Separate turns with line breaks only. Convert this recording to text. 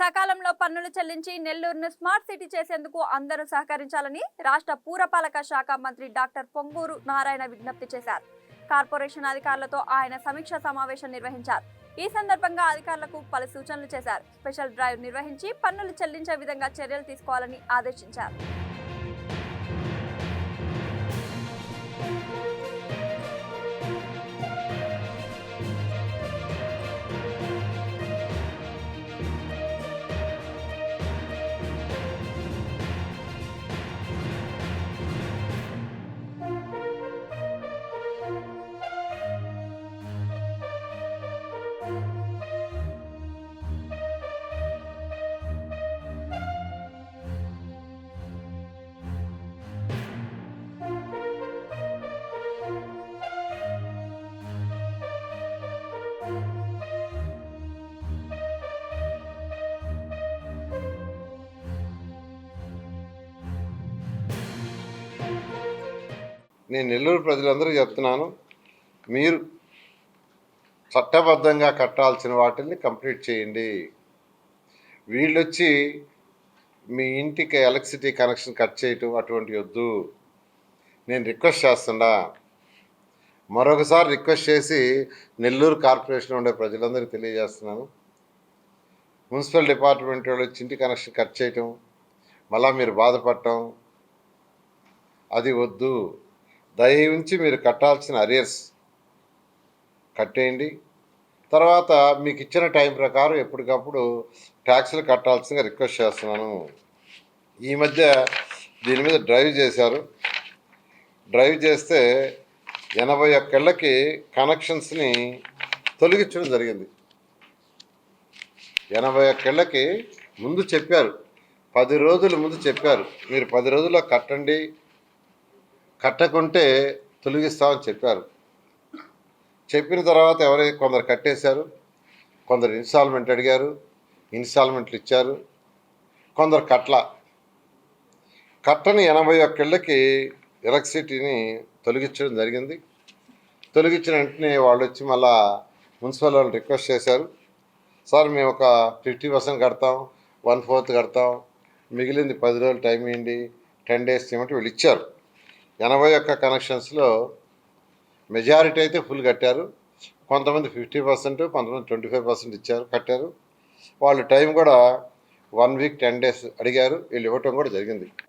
సకాలంలో పన్నులు చెల్లించి నెల్లూరును స్మార్ట్ సిటీ చేసేందుకు అందరూ సహకరించాలని రాష్ట్ర పురపాలక శాఖ మంత్రి డాక్టర్ పొంగూరు నారాయణ విజ్ఞప్తి చేశారు. కార్పొరేషన్ అధికారులతో ఆయన సమీక్ష సమావేశం నిర్వహించారు. ఈ సందర్భంగా అధికారులకు పలు సూచనలు చేశారు. స్పెషల్ డ్రైవ్ నిర్వహించి పన్నులు చెల్లించే విధంగా చర్యలు తీసుకోవాలని ఆదేశించారు.
నేను నెల్లూరు ప్రజలందరికీ చెప్తున్నాను, మీరు చట్టబద్ధంగా కట్టాల్సిన వాటిని కంప్లీట్ చేయండి. వీళ్ళొచ్చి మీ ఇంటికి ఎలక్ట్రిసిటీ కనెక్షన్ కట్ చేయటం అటువంటివి వద్దు. నేను రిక్వెస్ట్ చేస్తున్నా, మరొకసారి రిక్వెస్ట్ చేసి నెల్లూరు కార్పొరేషన్ ఉండే ప్రజలందరికీ తెలియజేస్తున్నాను. మున్సిపల్ డిపార్ట్మెంట్ వాళ్ళు వచ్చి ఇంటి కనెక్షన్ కట్ చేయటం, మళ్ళీ మీరు బాధపడటం అది వద్దు. దయించి మీరు కట్టాల్సిన అరియర్స్ కట్టేయండి. తర్వాత మీకు ఇచ్చిన టైం ప్రకారం ఎప్పటికప్పుడు ట్యాక్సులు కట్టాల్సిందిగా రిక్వెస్ట్ చేస్తున్నాను. ఈ మధ్య దీని మీద డ్రైవ్ చేశారు. డ్రైవ్ చేస్తే 81 ఏళ్ళకి కనెక్షన్స్ని తొలగించడం జరిగింది. 81 ఏళ్ళకి ముందు చెప్పారు, 10 రోజుల ముందు చెప్పారు, మీరు 10 రోజుల్లో కట్టండి, కట్టకుంటే తొలగిస్తామని చెప్పారు. చెప్పిన తర్వాత కొందరు కట్టేశారు, కొందరు ఇన్స్టాల్మెంట్ అడిగారు, ఇన్స్టాల్మెంట్లు ఇచ్చారు, కొందరు కట్టని 81 ఏళ్ళకి ఎలక్ట్రిసిటీని తొలగించడం జరిగింది. తొలగించిన వెంటనే వాళ్ళు వచ్చి మళ్ళా మున్సిపల్ వాళ్ళు రిక్వెస్ట్ చేశారు, సార్ మేము ఒక 50% కడతాం, 1/4 కడతాం, మిగిలింది 10 రోజులు టైం ఇవ్వండి, 10 డేస్ ఇవ్వమంటే వీళ్ళు ఇచ్చారు. 81 కనెక్షన్స్లో మెజారిటీ అయితే ఫుల్ కట్టారు. కొంతమంది 50%, కొంతమంది 25% కట్టారు. వాళ్ళు టైం కూడా 1 వీక్ 10 డేస్ అడిగారు, వీళ్ళు ఇవ్వటం కూడా జరిగింది.